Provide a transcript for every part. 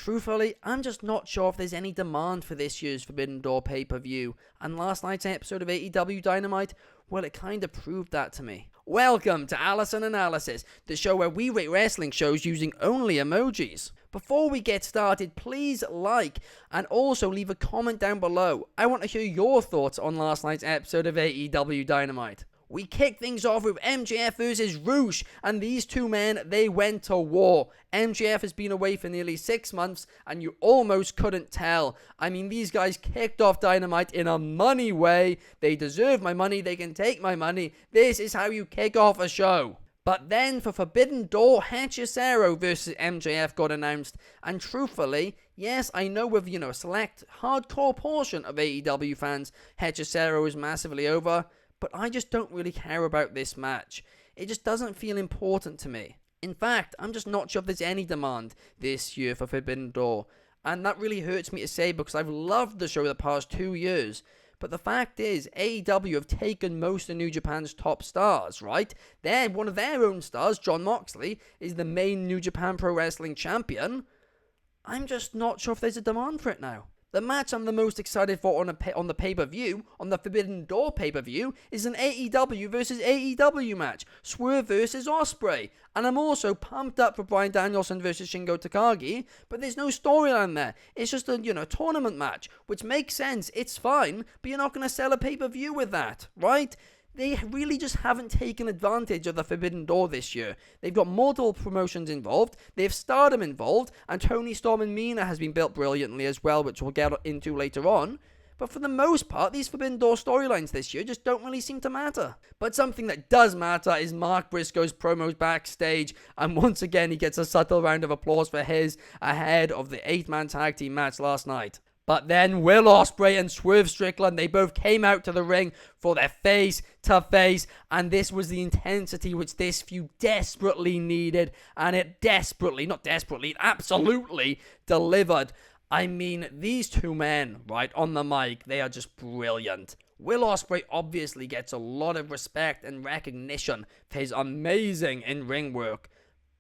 Truthfully, I'm just not sure if there's any demand for this year's Forbidden Door pay-per-view, and last night's episode of AEW Dynamite, well, it kinda proved that to me. Welcome to Allison Analysis, the show where we rate wrestling shows using only emojis. Before we get started, please like and also leave a comment down below. I want to hear your thoughts on last night's episode of AEW Dynamite. We kick things off with MJF versus Roosh, and these two men, they went to war. MJF has been away for nearly 6 months, and you almost couldn't tell. I mean, these guys kicked off Dynamite in a money way. They deserve my money, they can take my money. This is how you kick off a show. But then for Forbidden Door, Hechicero versus MJF got announced, and truthfully, yes, I know with, a select hardcore portion of AEW fans, Hechicero is massively over, but I just don't really care about this match. It just doesn't feel important to me. In fact, I'm just not sure if there's any demand this year for Forbidden Door, and that really hurts me to say because I've loved the show the past 2 years. But the fact is, AEW have taken most of New Japan's top stars, right? One of their own stars, Jon Moxley, is the main New Japan Pro Wrestling champion. I'm just not sure if there's a demand for it now. The match I'm the most excited for on the pay-per-view, on the Forbidden Door pay-per-view, is an AEW versus AEW match, Swerve versus Ospreay. And I'm also pumped up for Bryan Danielson versus Shingo Takagi, but there's no storyline there. It's just a, tournament match, which makes sense, it's fine, but you're not going to sell a pay-per-view with that, right? They really just haven't taken advantage of the Forbidden Door this year. They've got multiple promotions involved, they have Stardom involved, and Tony Storm and Mina has been built brilliantly as well, which we'll get into later on. But for the most part, these Forbidden Door storylines this year just don't really seem to matter. But something that does matter is Mark Briscoe's promos backstage, and once again he gets a subtle round of applause for his ahead of the 8-man tag team match last night. But then Will Ospreay and Swerve Strickland, they both came out to the ring for their face-to-face, and this was the intensity which this feud desperately needed, and it absolutely delivered. I mean, these two men, right, on the mic, they are just brilliant. Will Ospreay obviously gets a lot of respect and recognition for his amazing in-ring work,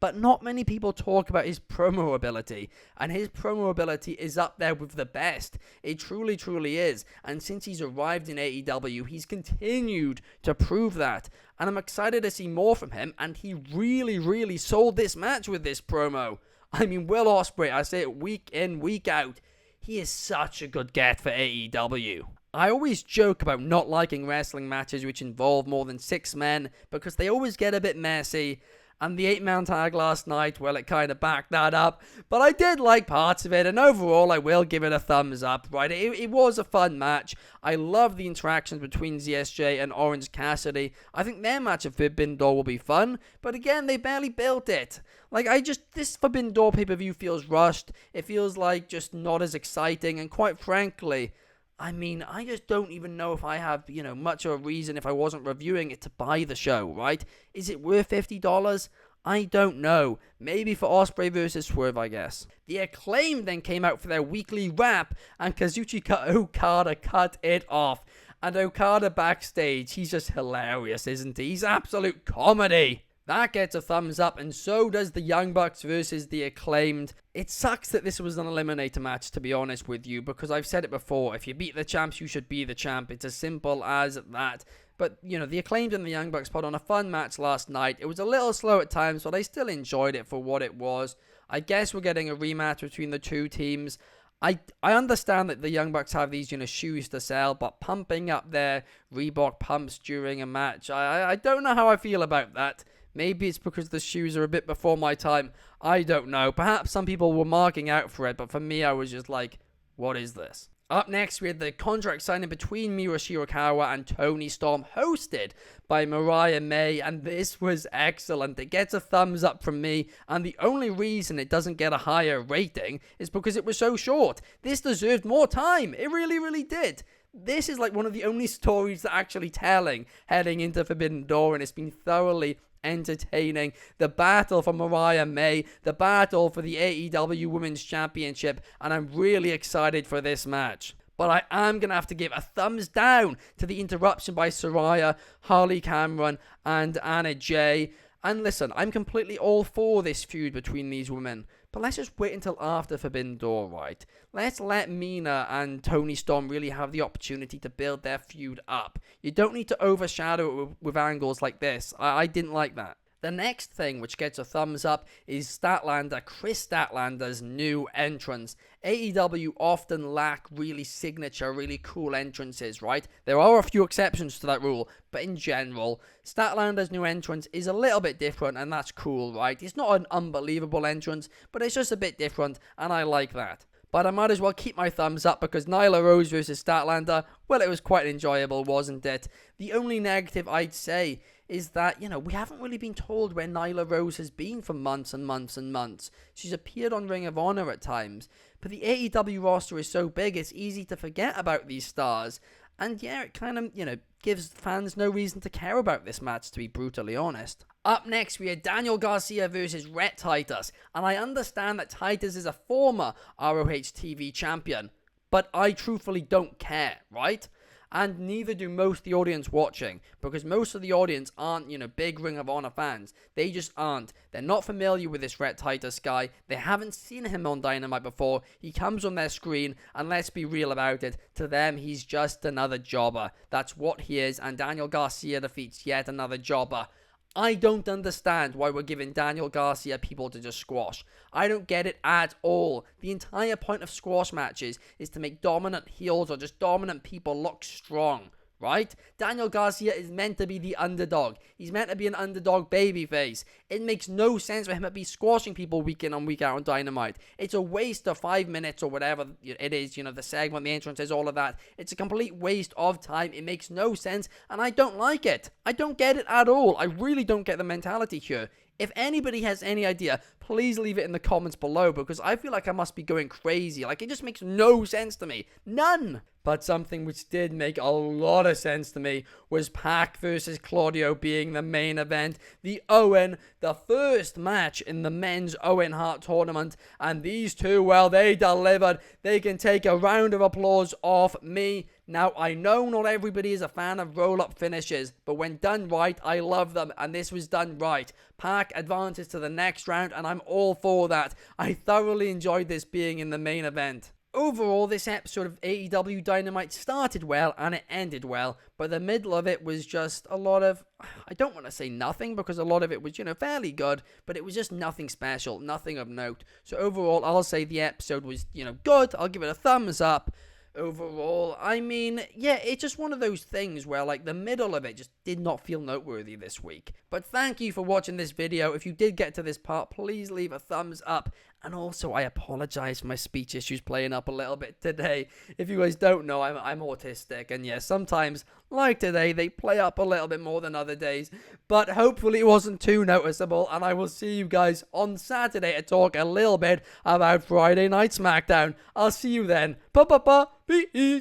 but not many people talk about his promo ability, and his promo ability is up there with the best. It truly, truly is, and since he's arrived in AEW, he's continued to prove that, and I'm excited to see more from him, and he really, really sold this match with this promo. I mean, Will Ospreay, I say it week in, week out, he is such a good get for AEW. I always joke about not liking wrestling matches which involve more than 6 men, because they always get a bit messy, and the 8-man tag last night, well, it kind of backed that up. But I did like parts of it, and overall, I will give it a thumbs up, right? It was a fun match. I love the interactions between ZSJ and Orange Cassidy. I think their match of Forbidden Door will be fun, but again, they barely built it. This Forbidden Door pay-per-view feels rushed. It feels like just not as exciting, and quite frankly, I mean, I just don't even know if I have, much of a reason if I wasn't reviewing it to buy the show, right? Is it worth $50? I don't know. Maybe for Ospreay versus Swerve, I guess. The Acclaimed then came out for their weekly wrap, and Kazuchika Okada cut it off. And Okada backstage, he's just hilarious, isn't he? He's absolute comedy. That gets a thumbs up, and so does the Young Bucks versus the Acclaimed. It sucks that this was an eliminator match, to be honest with you, because I've said it before, if you beat the champs, you should be the champ. It's as simple as that. But, the Acclaimed and the Young Bucks put on a fun match last night. It was a little slow at times, but I still enjoyed it for what it was. I guess we're getting a rematch between the two teams. I understand that the Young Bucks have these, shoes to sell, but pumping up their Reebok pumps during a match, I don't know how I feel about that. Maybe it's because the shoes are a bit before my time. I don't know. Perhaps some people were marking out for it, but for me, I was just like, what is this? Up next, we had the contract signing between Miura Shirakawa and Tony Storm, hosted by Mariah May, and this was excellent. It gets a thumbs up from me, and the only reason it doesn't get a higher rating is because it was so short. This deserved more time. It really, really did. This is like one of the only stories that actually telling heading into Forbidden Door, and it's been thoroughly entertaining. The battle for Mariah May, the battle for the AEW Women's Championship, and I'm really excited for this match. But I am going to have to give a thumbs down to the interruption by Saraya, Harley Cameron, and Anna Jay. And listen, I'm completely all for this feud between these women. But let's just wait until after Forbidden Door, right? Let's let Mina and Toni Storm really have the opportunity to build their feud up. You don't need to overshadow it with angles like this. I didn't like that. The next thing which gets a thumbs up is Statlander, Chris Statlander's new entrance. AEW often lack really signature, really cool entrances, right? There are a few exceptions to that rule, but in general, Statlander's new entrance is a little bit different, and that's cool, right? It's not an unbelievable entrance, but it's just a bit different, and I like that. But I might as well keep my thumbs up because Nyla Rose versus Statlander, well, it was quite enjoyable, wasn't it? The only negative I'd say is that, we haven't really been told where Nyla Rose has been for months and months and months. She's appeared on Ring of Honor at times, but the AEW roster is so big, it's easy to forget about these stars. And yeah, it kind of, gives fans no reason to care about this match, to be brutally honest. Up next, we had Daniel Garcia versus Rhett Titus. And I understand that Titus is a former ROH TV champion, but I truthfully don't care, right? And neither do most of the audience watching, because most of the audience aren't, big Ring of Honor fans. They just aren't. They're not familiar with this Rhett Titus guy. They haven't seen him on Dynamite before. He comes on their screen, and let's be real about it. To them, he's just another jobber. That's what he is, and Daniel Garcia defeats yet another jobber. I don't understand why we're giving Daniel Garcia people to just squash. I don't get it at all. The entire point of squash matches is to make dominant heels or just dominant people look strong, right? Daniel Garcia is meant to be the underdog. He's meant to be an underdog babyface. It makes no sense for him to be squashing people week in and week out on Dynamite. It's a waste of 5 minutes or whatever it is, the segment, the entrances, all of that. It's a complete waste of time. It makes no sense, and I don't like it. I don't get it at all. I really don't get the mentality here. If anybody has any idea, please leave it in the comments below, because I feel like I must be going crazy. Like, it just makes no sense to me. None. But something which did make a lot of sense to me was Pac versus Claudio being the main event. The first match in the men's Owen Hart tournament. And these two, well, they delivered. They can take a round of applause off me. Now, I know not everybody is a fan of roll-up finishes, but when done right, I love them, and this was done right. Pac advances to the next round, and I'm all for that. I thoroughly enjoyed this being in the main event. Overall, this episode of AEW Dynamite started well and it ended well, but the middle of it was just a lot of, I don't want to say nothing, because a lot of it was, fairly good, but it was just nothing special, nothing of note. So overall, I'll say the episode was, good. I'll give it a thumbs up. Overall, it's just one of those things where, the middle of it just did not feel noteworthy this week. But thank you for watching this video. If you did get to this part, please leave a thumbs up. And also, I apologize for my speech issues playing up a little bit today. If you guys don't know, I'm autistic. And yeah, sometimes, like today, they play up a little bit more than other days. But hopefully it wasn't too noticeable. And I will see you guys on Saturday to talk a little bit about Friday Night SmackDown. I'll see you then. Peace.